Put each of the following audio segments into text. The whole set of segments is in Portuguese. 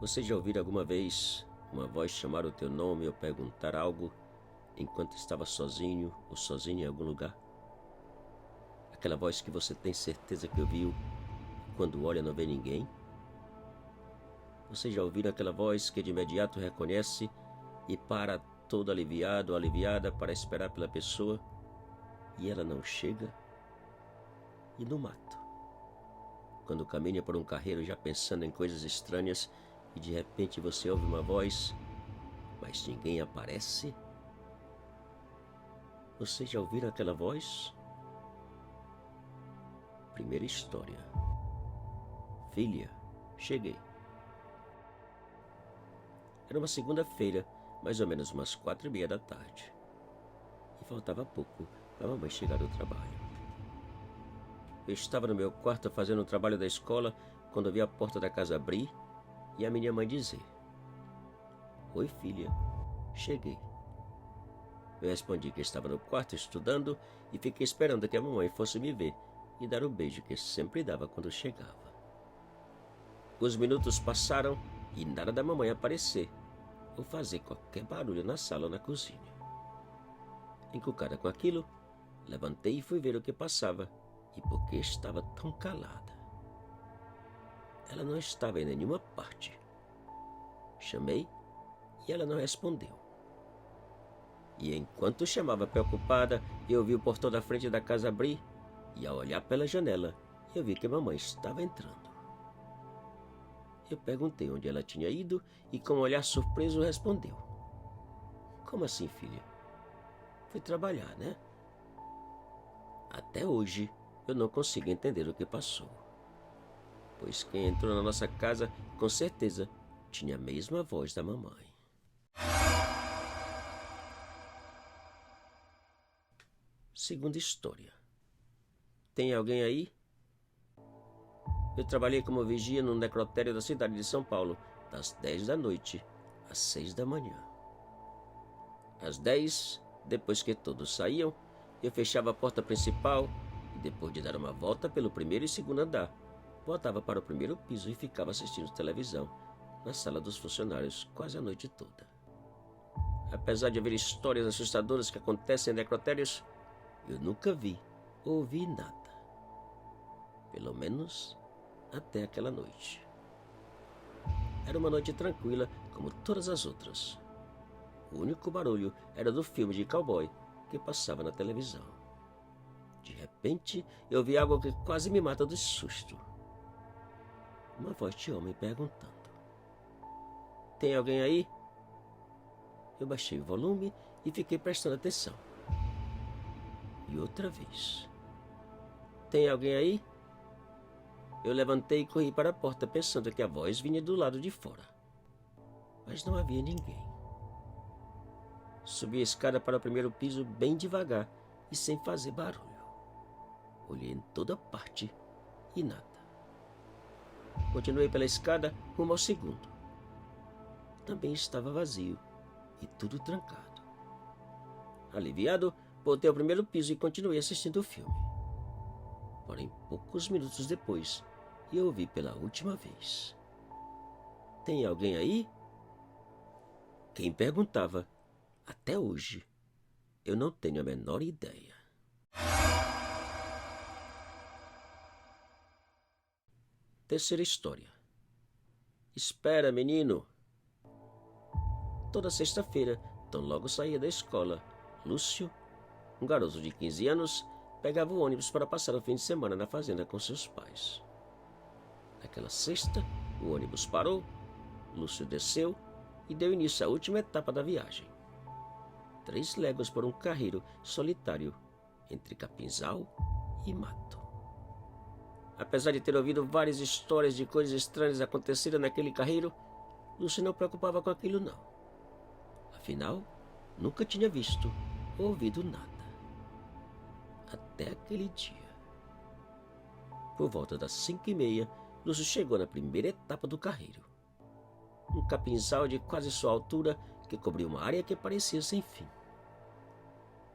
Você já ouviu alguma vez uma voz chamar o teu nome ou perguntar algo enquanto estava sozinho ou sozinho em algum lugar? Aquela voz que você tem certeza que ouviu e quando olha não vê ninguém? Você já ouviu aquela voz que de imediato reconhece e para todo aliviado ou aliviada para esperar pela pessoa e ela não chega? E no mato, quando caminha por um carreiro já pensando em coisas estranhas e de repente você ouve uma voz, mas ninguém aparece? Você já ouviu aquela voz? Primeira história. Filha, cheguei. Era uma segunda-feira, mais ou menos umas 4:30 da tarde. E faltava pouco para a mamãe chegar do trabalho. Eu estava no meu quarto fazendo o trabalho da escola quando vi a porta da casa abrir e a minha mãe dizer: "Oi, filha, cheguei." Eu respondi que estava no quarto estudando e fiquei esperando que a mamãe fosse me ver e dar o beijo que sempre dava quando chegava. Os minutos passaram e nada da mamãe aparecer ou fazer qualquer barulho na sala ou na cozinha. Encucada com aquilo, levantei e fui ver o que passava e por que estava tão calada. Ela não estava em nenhuma parte. Chamei e ela não respondeu. E enquanto chamava preocupada, eu vi o portão da frente da casa abrir e ao olhar pela janela, eu vi que a mamãe estava entrando. Eu perguntei onde ela tinha ido e com um olhar surpreso respondeu: "Como assim, filha? Fui trabalhar, né?" Até hoje eu não consigo entender o que passou, pois quem entrou na nossa casa com certeza tinha a mesma voz da mamãe. Segunda história. Tem alguém aí? Eu trabalhei como vigia num necrotério da cidade de São Paulo, das 10 da noite às 6 da manhã. Às 10, depois que todos saíam, eu fechava a porta principal e, depois de dar uma volta pelo primeiro e segundo andar, voltava para o primeiro piso e ficava assistindo televisão na sala dos funcionários quase a noite toda. Apesar de haver histórias assustadoras que acontecem em necrotérios, eu nunca vi ou ouvi nada. Pelo menos até aquela noite. Era uma noite tranquila, como todas as outras. O único barulho era do filme de cowboy que passava na televisão. De repente, eu vi algo que quase me mata de susto. Uma voz de homem perguntando: "Tem alguém aí?" Eu baixei o volume e fiquei prestando atenção. E outra vez: "Tem alguém aí?" Eu levantei e corri para a porta pensando que a voz vinha do lado de fora. Mas não havia ninguém. Subi a escada para o primeiro piso bem devagar e sem fazer barulho. Olhei em toda parte e nada. Continuei pela escada rumo ao segundo. Também estava vazio e tudo trancado. Aliviado, voltei ao primeiro piso e continuei assistindo o filme. Porém, poucos minutos depois, eu ouvi pela última vez: "Tem alguém aí?" Quem perguntava, até hoje, eu não tenho a menor ideia. Terceira história. Espera, menino. Toda sexta-feira, tão logo saía da escola, Lúcio, um garoto de 15 anos, pegava o ônibus para passar o fim de semana na fazenda com seus pais. Naquela sexta, o ônibus parou, Lúcio desceu e deu início à última etapa da viagem. 3 léguas por um carreiro solitário entre capinzal e mato. Apesar de ter ouvido várias histórias de coisas estranhas acontecendo naquele carreiro, Lúcio não preocupava com aquilo não. Afinal, nunca tinha visto ou ouvido nada. Até aquele dia. Por volta das 5:30, Lúcio chegou na primeira etapa do carreiro. Um capinzal de quase sua altura que cobriu uma área que parecia sem fim.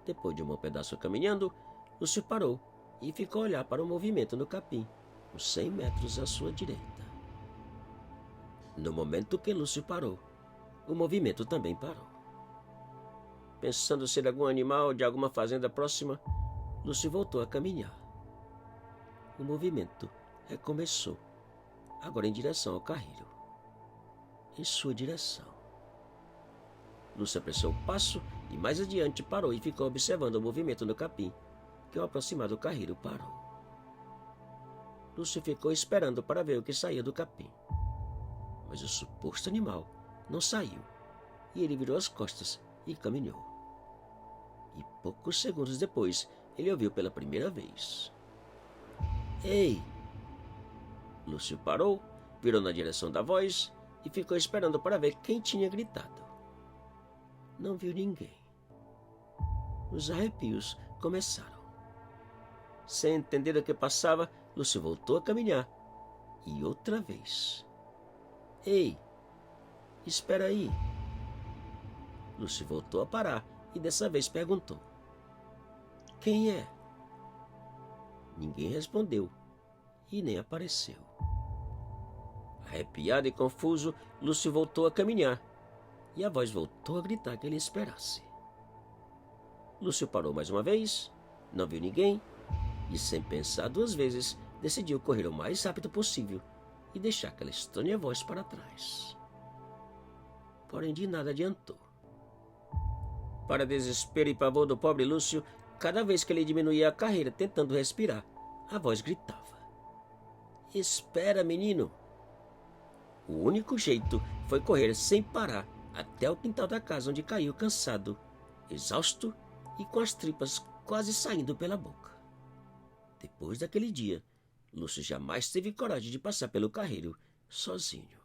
Depois de um bom pedaço caminhando, Lúcio parou e ficou a olhar para o movimento no capim, uns 100 metros à sua direita. No momento que Lúcio parou, o movimento também parou. Pensando ser algum animal de alguma fazenda próxima, Lúcio voltou a caminhar. O movimento recomeçou, agora em direção ao carreiro. Em sua direção. Lúcio apressou o passo e mais adiante parou e ficou observando o movimento no capim, que ao aproximar do carreiro parou. Lúcio ficou esperando para ver o que saía do capim. Mas o suposto animal não saiu, e ele virou as costas e caminhou. E poucos segundos depois, ele ouviu pela primeira vez. Ei! Lúcio parou, virou na direção da voz e ficou esperando para ver quem tinha gritado. Não viu ninguém. Os arrepios começaram. Sem entender o que passava, Lúcio voltou a caminhar. E outra vez. Ei! Espera aí! Lúcio voltou a parar e dessa vez perguntou. Quem é? Ninguém respondeu e nem apareceu. Arrepiado e confuso, Lúcio voltou a caminhar e a voz voltou a gritar que ele esperasse. Lúcio parou mais uma vez, não viu ninguém e, sem pensar duas vezes, decidiu correr o mais rápido possível e deixar aquela estranha voz para trás. Porém, de nada adiantou. Para desespero e pavor do pobre Lúcio, cada vez que ele diminuía a carreira tentando respirar, a voz gritava. Espera, menino! O único jeito foi correr sem parar até o quintal da casa, onde caiu cansado, exausto e com as tripas quase saindo pela boca. Depois daquele dia, Lúcio jamais teve coragem de passar pelo carreiro sozinho.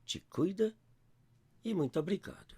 Te cuida e muito obrigado.